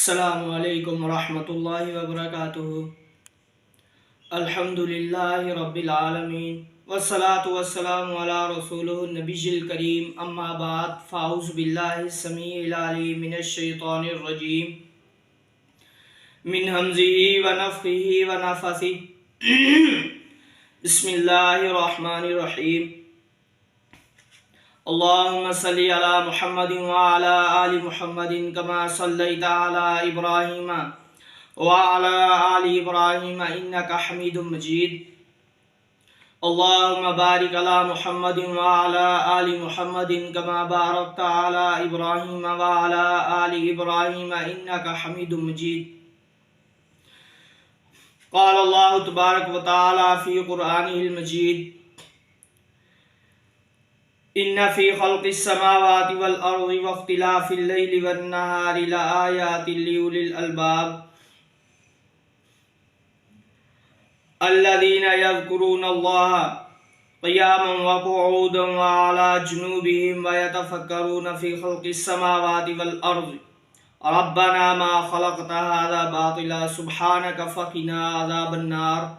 السلام علیکم ورحمۃ اللہ وبرکاتہ۔ الحمدللہ رب العالمین والصلاة والسلام علی رسولہ النبی الکریم، اما بعد فاعوذ باللہ السمیع العلیم من الشیطان الرجیم من ہمزہ ونفخہ ونفثہ بسم اللہ الرحمن الرحیم۔ اللہم صلی علی محمد وعلی آل محمد کما صلیت علی ابراہیم وعلی آل ابراہیم انکا حمید مجید۔ اللہم بارک علی محمد وعلی آل محمد کما بارکت علی ابراہیم وعلی آل ابراہیم انکا حمید مجید۔ قال اللہ تبارک و تعالی فی قرآنہ المجید ان فی خلق السماوات والارض واختلاف اللیل والنہار لآیات لأولی الالباب الذین یذکرون اللہ قیاما وقعودا وعلی جنوبہم ویتفکرون فی خلق السماوات والارض ربنا ما خلقت هذا باطلا سبحانک فقنا عذاب النار۔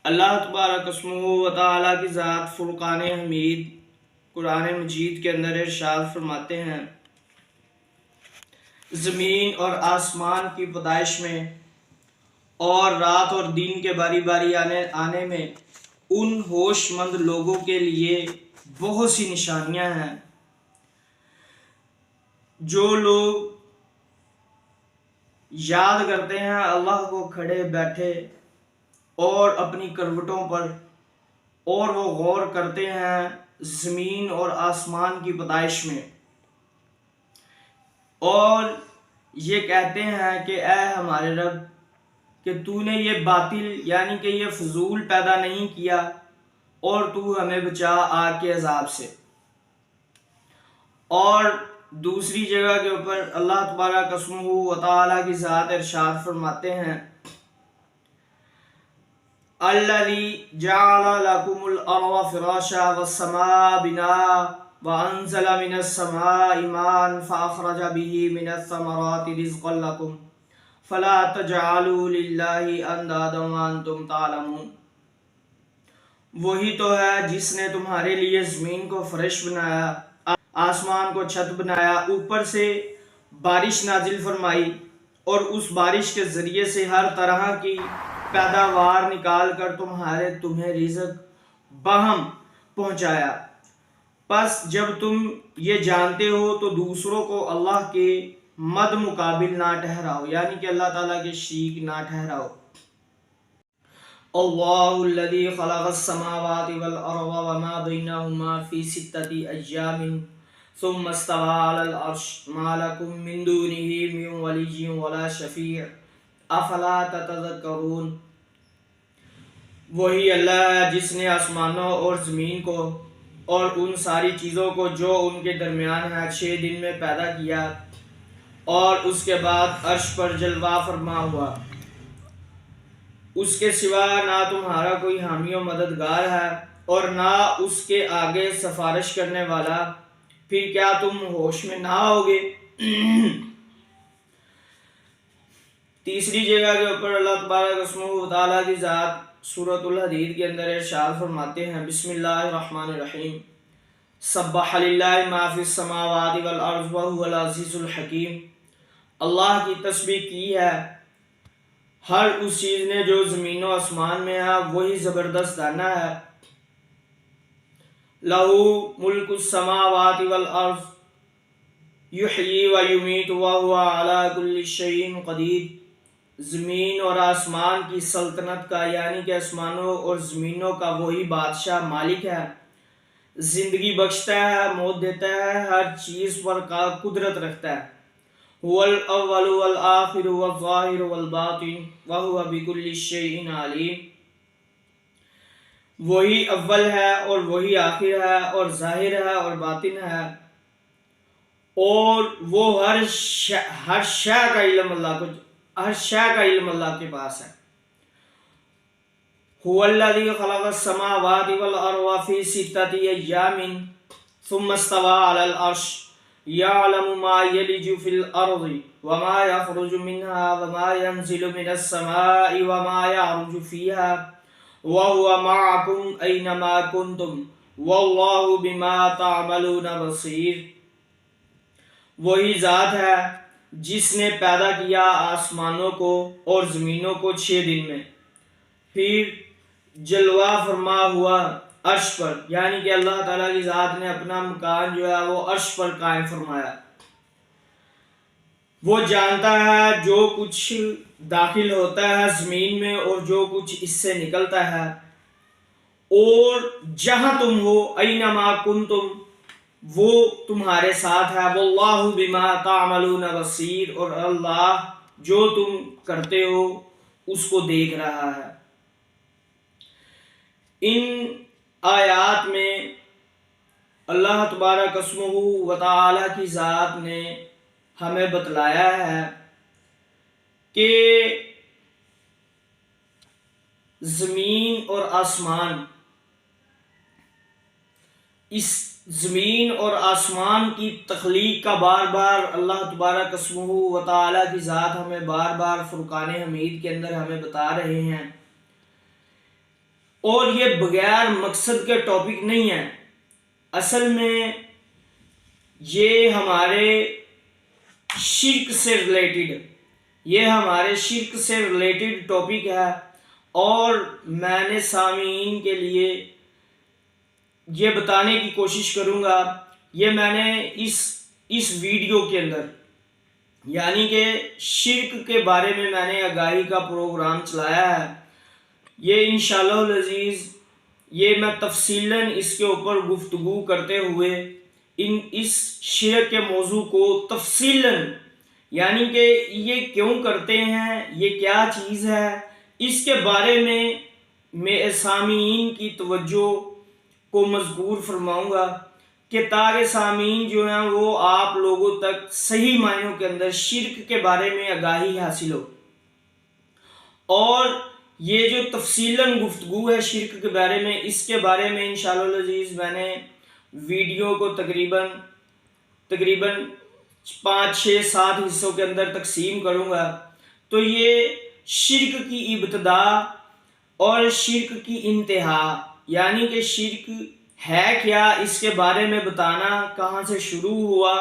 اللہ تبارک اسمہ و تعالیٰ کی ذات فرقان حمید قرآن مجید کے اندر ارشاد فرماتے ہیں، زمین اور آسمان کی پیدائش میں اور رات اور دن کے باری باری آنے میں ان ہوش مند لوگوں کے لیے بہت سی نشانیاں ہیں۔ جو لوگ یاد کرتے ہیں اللہ کو کھڑے بیٹھے اور اپنی کروٹوں پر، اور وہ غور کرتے ہیں زمین اور آسمان کی پیدائش میں، اور یہ کہتے ہیں کہ اے ہمارے رب کہ تو نے یہ باطل یعنی کہ یہ فضول پیدا نہیں کیا، اور تو ہمیں بچا آگ کے عذاب سے۔ اور دوسری جگہ کے اوپر اللہ تبارک اسمہ و تعالیٰ کی ذات ارشاد فرماتے ہیں، الذی جعل لکم الارض فراشا والسماء بناء وانزل من السماء ماء فاخرج به من الثمرات رزقا لکم فلا تجعلوا للہ اندادا وانتم تعلمون۔ وہی تو ہے جس نے تمہارے لیے زمین کو فرش بنایا، آسمان کو چھت بنایا، اوپر سے بارش نازل فرمائی، اور اس بارش کے ذریعے سے ہر طرح کی پیداوار نکال کر تمہیں رزق باہم پہنچایا۔ پس جب تم یہ جانتے ہو تو دوسروں کو اللہ کے مد مقابل نہ ٹھہراؤ، یعنی کہ اللہ تعالیٰ کے شریک نہ ٹھہراؤ۔ اللہ الذی خلق السماوات والارض وما بینہما فی ستۃ ایام ثم استوى علی العرش ما لکم من دونہ من ولی ولا شفیع افلا تتذکرون۔ وہی اللہ ہے جس نے آسمانوں اور زمین کو اور ان ساری چیزوں کو جو ان کے درمیان ہے 6 دن میں پیدا کیا، اور اس کے بعد عرش پر جلوہ فرما ہوا، اس کے سوا نہ تمہارا کوئی حامی و مددگار ہے اور نہ اس کے آگے سفارش کرنے والا، پھر کیا تم ہوش میں نہ ہوگے؟ تیسری جگہ کے اوپر اللہ تبارک اسمہ و تعالیٰ کی ذات سورۃ الحدید کے اندر ارشاد فرماتے ہیں، بسم اللہ الرحمن الرحیم، سبح للہ ما فی السماوات والارض وہو العزیز الحکیم۔ اللہ کی تسبیح کی ہے ہر اس چیز نے جو زمین و آسمان میں ہے، وہی زبردست دانا ہے۔ لہ ملک السماوات والارض یحیی و یمیت وہو علی کل شیء قدیر۔ زمین اور آسمان کی سلطنت کا یعنی کہ آسمانوں اور زمینوں کا وہی بادشاہ مالک ہے، زندگی بخشتا ہے، موت دیتا ہے، ہر چیز پر قدرت رکھتا ہے۔ هو الاول والآخر والظاہر والباطن وہو بکل شیء علیم۔ وہی اول ہے اور وہی آخر ہے اور ظاہر ہے اور باطن ہے، اور وہ ہر شے کا علم اللہ کے پاس ہے۔ هو الذی خلق السماوات والارض فی ستۃ ایام ثم استوى على العرش يعلم ما يلج في الأرض وما يخرج منها وما ينزل من السماء وما يعرج فيها وهو معكم أينما كنتم واللہ بما تعملون بصیر۔ وہی ذات ہے جس نے پیدا کیا آسمانوں کو اور زمینوں کو 6 دن میں، پھر جلوہ فرما ہوا عرش پر، یعنی کہ اللہ تعالیٰ کی ذات نے اپنا مکان جو ہے وہ عرش پر قائم فرمایا۔ وہ جانتا ہے جو کچھ داخل ہوتا ہے زمین میں اور جو کچھ اس سے نکلتا ہے، اور جہاں تم ہو اینما کنتم وہ تمہارے ساتھ ہے، واللہ بما تعملون بصیر، اور اللہ جو تم کرتے ہو اس کو دیکھ رہا ہے۔ ان آیات میں اللہ تبارک اسمہ و تعالی کی ذات نے ہمیں بتلایا ہے کہ زمین اور آسمان، اس زمین اور آسمان کی تخلیق کا بار بار اللہ تبارک اسمہ و تعالی کی ذات ہمیں بار بار فرقان حمید کے اندر ہمیں بتا رہے ہیں، اور یہ بغیر مقصد کے ٹاپک نہیں ہے۔ اصل میں یہ ہمارے شرک سے ریلیٹڈ ٹاپک ہے، اور میں نے سامعین کے لیے یہ بتانے کی کوشش کروں گا، یہ میں نے اس ویڈیو کے اندر یعنی کہ شرک کے بارے میں نے آگاہی کا پروگرام چلایا ہے۔ یہ انشاءاللہ العزیز یہ میں تفصیلاً اس کے اوپر گفتگو کرتے ہوئے اس شرک کے موضوع کو تفصیلاً، یعنی کہ یہ کیوں کرتے ہیں، یہ کیا چیز ہے، اس کے بارے میں سامعین کی توجہ کو مذکور فرماؤں گا، کہ تاکہ سامعین جو ہیں وہ آپ لوگوں تک صحیح معنوں کے اندر شرک کے بارے میں آگاہی حاصل ہو۔ اور یہ جو تفصیلاً گفتگو ہے شرک کے بارے میں، اس کے بارے میں انشاءاللہ العزیز میں نے ویڈیو کو تقریباً 5 6 7 حصوں کے اندر تقسیم کروں گا۔ تو یہ شرک کی ابتدا اور شرک کی انتہا، یعنی کہ شرک ہے کیا، اس کے بارے میں بتانا، کہاں سے شروع ہوا،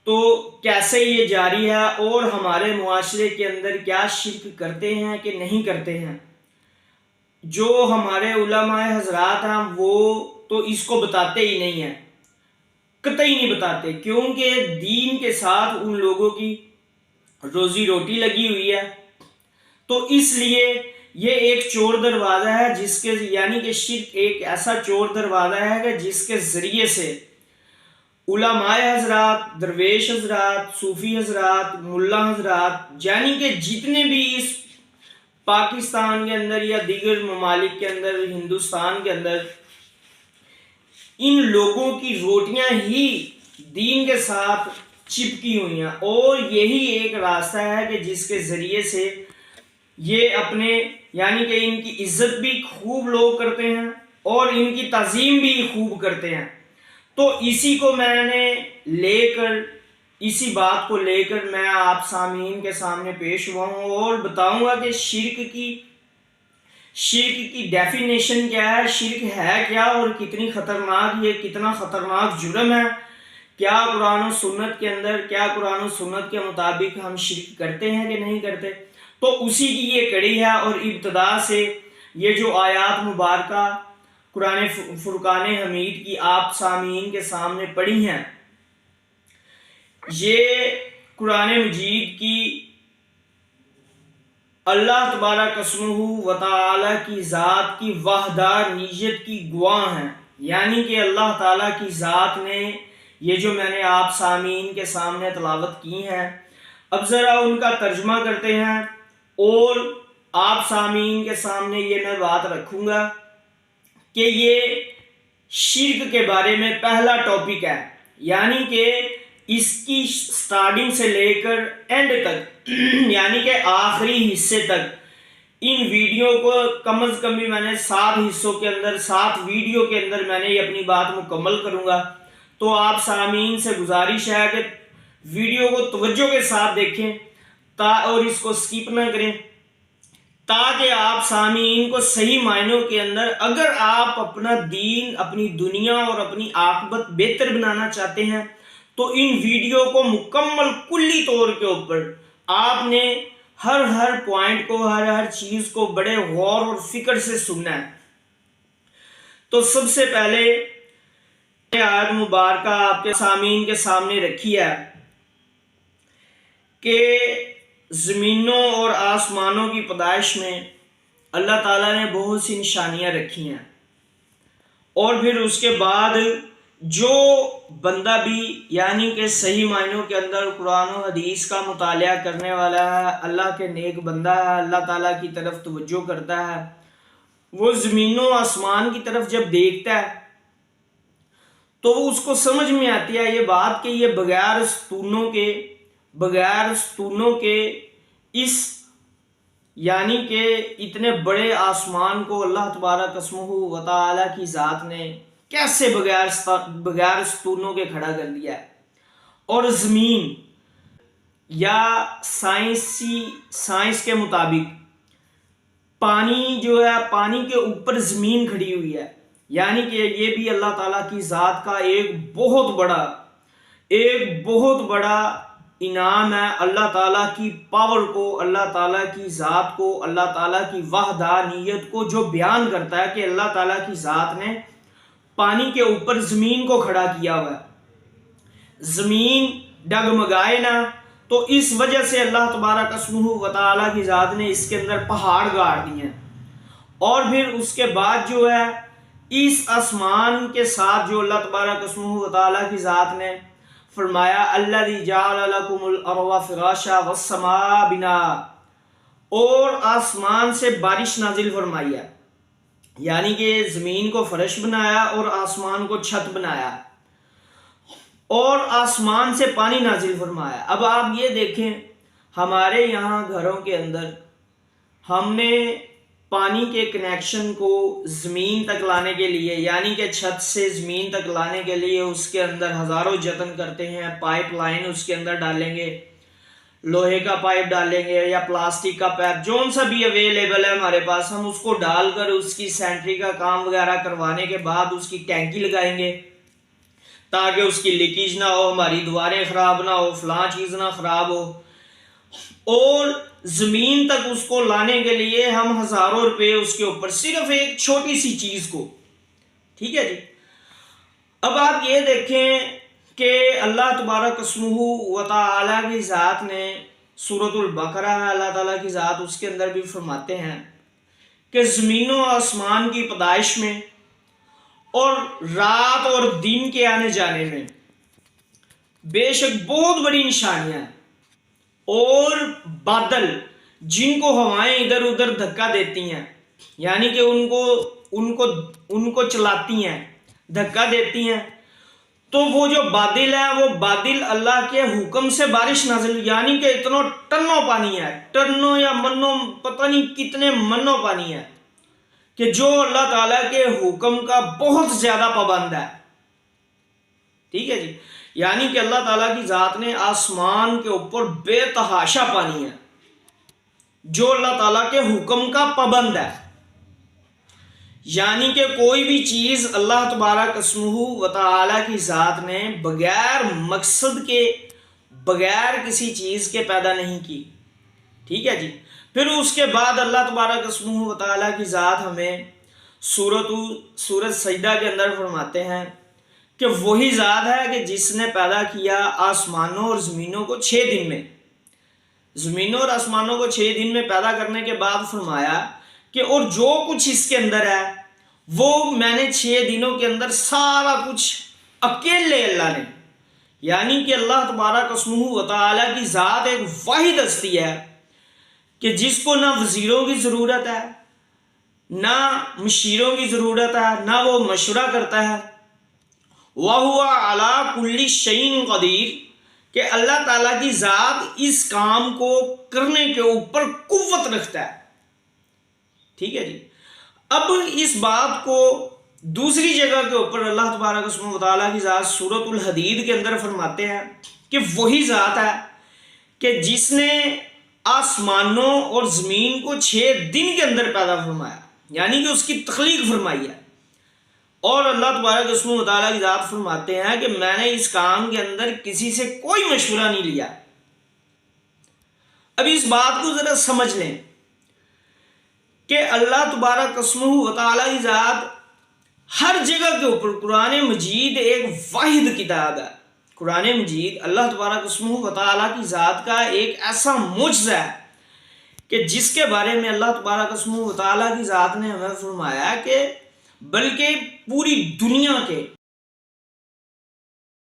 تو کیسے یہ جاری ہے، اور ہمارے معاشرے کے اندر کیا شرک کرتے ہیں کہ نہیں کرتے ہیں۔ جو ہمارے علماء حضرات ہیں وہ تو اس کو بتاتے ہی نہیں ہیں، قطعی نہیں بتاتے، کیونکہ دین کے ساتھ ان لوگوں کی روزی روٹی لگی ہوئی ہے۔ تو اس لیے یہ ایک چور دروازہ ہے جس کے، یعنی کہ شرک ایک ایسا چور دروازہ ہے کہ جس کے ذریعے سے علماء حضرات، درویش حضرات، صوفی حضرات، ملا حضرات، یعنی کہ جتنے بھی اس پاکستان کے اندر یا دیگر ممالک کے اندر، ہندوستان کے اندر، ان لوگوں کی روٹیاں ہی دین کے ساتھ چپکی ہوئی ہیں، اور یہی ایک راستہ ہے کہ جس کے ذریعے سے یہ اپنے، یعنی کہ ان کی عزت بھی خوب لوگ کرتے ہیں اور ان کی تعظیم بھی خوب کرتے ہیں۔ تو اسی کو میں نے لے کر، اسی بات کو لے کر میں آپ سامعین کے سامنے پیش ہوا ہوں، اور بتاؤں گا کہ شرک کی ڈیفینیشن کیا ہے، شرک ہے کیا، اور کتنی خطرناک، یہ کتنا خطرناک جرم ہے، کیا قرآن و سنت کے اندر، کیا قرآن و سنت کے مطابق ہم شرک کرتے ہیں کہ نہیں کرتے۔ تو اسی کی یہ کڑی ہے، اور ابتدا سے یہ جو آیات مبارکہ قرآن فرقان حمید کی آپ سامعین کے سامنے پڑھی ہیں، یہ قرآن مجید کی اللہ تبارک اسمہ و تعالی کی ذات کی وحدانیت کی گواہ ہیں، یعنی کہ اللہ تعالیٰ کی ذات نے یہ جو میں نے آپ سامعین کے سامنے تلاوت کی ہیں، اب ذرا ان کا ترجمہ کرتے ہیں، اور آپ سامعین کے سامنے یہ میں بات رکھوں گا کہ یہ شرک کے بارے میں پہلا ٹاپک ہے، یعنی کہ اس کی سٹارٹنگ سے لے کر اینڈ تک، یعنی کہ آخری حصے تک، ان ویڈیو کو کم از کم بھی میں نے 7 حصوں کے اندر، 7 ویڈیو کے اندر میں نے یہ اپنی بات مکمل کروں گا۔ تو آپ سامعین سے گزارش ہے کہ ویڈیو کو توجہ کے ساتھ دیکھیں اور اس کو سکپ نہ کریں، تاکہ آپ سامعین کو صحیح معنوں کے اندر، اگر آپ اپنا دین، اپنی دنیا اور اپنی عاقبت بہتر بنانا چاہتے ہیں تو ان ویڈیو کو مکمل کلی طور کے اوپر آپ نے ہر پوائنٹ کو، ہر چیز کو بڑے غور اور فکر سے سننا ہے۔ تو سب سے پہلے آیت مبارکہ آپ کے سامعین کے سامنے رکھی ہے کہ زمینوں اور آسمانوں کی پیدائش میں اللہ تعالیٰ نے بہت سی نشانیاں رکھی ہیں، اور پھر اس کے بعد جو بندہ بھی یعنی کہ صحیح معنوں کے اندر قرآن و حدیث کا مطالعہ کرنے والا ہے، اللہ کے نیک بندہ ہے، اللہ تعالیٰ کی طرف توجہ کرتا ہے، وہ زمینوں آسمان کی طرف جب دیکھتا ہے تو اس کو سمجھ میں آتی ہے یہ بات کہ یہ بغیر ستونوں کے اس یعنی کہ اتنے بڑے آسمان کو اللہ تبارک اسمہ و تعالی کی ذات نے کیسے بغیر ستونوں کے کھڑا کر دیا ہے۔ اور زمین یا سائنس کے مطابق پانی جو ہے، پانی کے اوپر زمین کھڑی ہوئی ہے، یعنی کہ یہ بھی اللہ تعالیٰ کی ذات کا ایک بہت بڑا انعام ہے۔ اللہ تعالیٰ کی پاور کو، اللہ تعالیٰ کی ذات کو، اللہ تعالیٰ کی وحدانیت کو جو بیان کرتا ہے کہ اللہ تعالیٰ کی ذات نے پانی کے اوپر زمین کو کھڑا کیا ہوا ہے، زمین ڈگمگائے نہ، تو اس وجہ سے اللہ تبارک اسمہ و تعالیٰ کی ذات نے اس کے اندر پہاڑ گاڑ دیے ہیں۔ اور پھر اس کے بعد جو ہے اس آسمان کے ساتھ جو اللہ تبارک اسمہ و تعالیٰ کی ذات نے فرمایا الذی جعل لکم الارض فراشا والسماء بناء، اور آسمان سے بارش نازل فرمائی ہے، یعنی کہ زمین کو فرش بنایا اور آسمان کو چھت بنایا اور آسمان سے پانی نازل فرمایا۔ اب آپ یہ دیکھیں ہمارے یہاں گھروں کے اندر ہم نے پانی کے کنیکشن کو زمین تک لانے کے لیے، یعنی کہ چھت سے زمین تک لانے کے لیے اس کے اندر ہزاروں جتن کرتے ہیں، پائپ لائن اس کے اندر ڈالیں گے، لوہے کا پائپ ڈالیں گے یا پلاسٹک کا پائپ، جون سا بھی اویلیبل ہے ہمارے پاس، ہم اس کو ڈال کر اس کی سینٹری کا کام وغیرہ کروانے کے بعد اس کی ٹینکی لگائیں گے تاکہ اس کی لیکیج نہ ہو، ہماری دیواریں خراب نہ ہو، فلاں چیز نہ خراب ہو، اور زمین تک اس کو لانے کے لیے ہم ہزاروں روپے اس کے اوپر، صرف ایک چھوٹی سی چیز کو، ٹھیک ہے جی۔ اب آپ یہ دیکھیں کہ اللہ تبارک اسمہ و تعالیٰ کی ذات نے سورۃ البقرہ ہے، اللہ تعالیٰ کی ذات اس کے اندر بھی فرماتے ہیں کہ زمین و آسمان کی پیدائش میں اور رات اور دن کے آنے جانے میں بے شک بہت بڑی نشانیاں ہیں، اور بادل جن کو ہوائیں ادھر ادھر دھکا دیتی ہیں، یعنی کہ ان کو چلاتی ہیں، دھکا دیتی ہیں، تو وہ جو بادل ہے وہ بادل اللہ کے حکم سے بارش نازل، یعنی کہ اتنا ٹنوں پانی ہے، ٹنوں یا منوں، پتہ نہیں کتنے منوں پانی ہے کہ جو اللہ تعالیٰ کے حکم کا بہت زیادہ پابند ہے، ٹھیک ہے جی۔ یعنی کہ اللہ تعالیٰ کی ذات نے آسمان کے اوپر بے تحاشا پانی ہے جو اللہ تعالیٰ کے حکم کا پابند ہے، یعنی کہ کوئی بھی چیز اللہ تبارک اسمہ و تعالیٰ کی ذات نے بغیر مقصد کے، بغیر کسی چیز کے پیدا نہیں کی، ٹھیک ہے جی۔ پھر اس کے بعد اللہ تبارک اسمہ و تعالیٰ کی ذات ہمیں سورۃ سجدہ کے اندر فرماتے ہیں کہ وہی ذات ہے کہ جس نے پیدا کیا آسمانوں اور زمینوں کو 6 دن میں، زمینوں اور آسمانوں کو 6 دن میں پیدا کرنے کے بعد فرمایا کہ اور جو کچھ اس کے اندر ہے وہ میں نے 6 دنوں کے اندر سارا کچھ اکیلے اللہ نے، یعنی کہ اللہ تبارک اسمہ و تعالیٰ کی ذات ایک واحد ہستی ہے کہ جس کو نہ وزیروں کی ضرورت ہے، نہ مشیروں کی ضرورت ہے، نہ وہ مشورہ کرتا ہے، وَهُوَ عَلَىٰ كُلِّ شَيْءٍ قَدِيرٌ، کہ اللہ تعالیٰ کی ذات اس کام کو کرنے کے اوپر قوت رکھتا ہے، ٹھیک ہے جی۔ اب اس بات کو دوسری جگہ کے اوپر اللہ تبارک و تعالیٰ کی ذات سورۃ الحدید کے اندر فرماتے ہیں کہ وہی ذات ہے کہ جس نے آسمانوں اور زمین کو 6 دن کے اندر پیدا فرمایا، یعنی کہ اس کی تخلیق فرمائی ہے۔ اور اللہ تبارک و تعالیٰ کی ذات فرماتے ہیں کہ میں نے اس کام کے اندر کسی سے کوئی مشورہ نہیں لیا۔ اب اس بات کو ذرا سمجھ لیں کہ اللہ تبارک و تعالیٰ کی ذات ہر جگہ کے اوپر، قرآن مجید ایک واحد کتاب ہے۔ قرآن مجید اللہ تبارک و تعالیٰ کی ذات کا ایک ایسا معجزہ ہے کہ جس کے بارے میں اللہ تبارک و تعالیٰ کی ذات نے ہمیں فرمایا کہ بلکہ پوری دنیا کے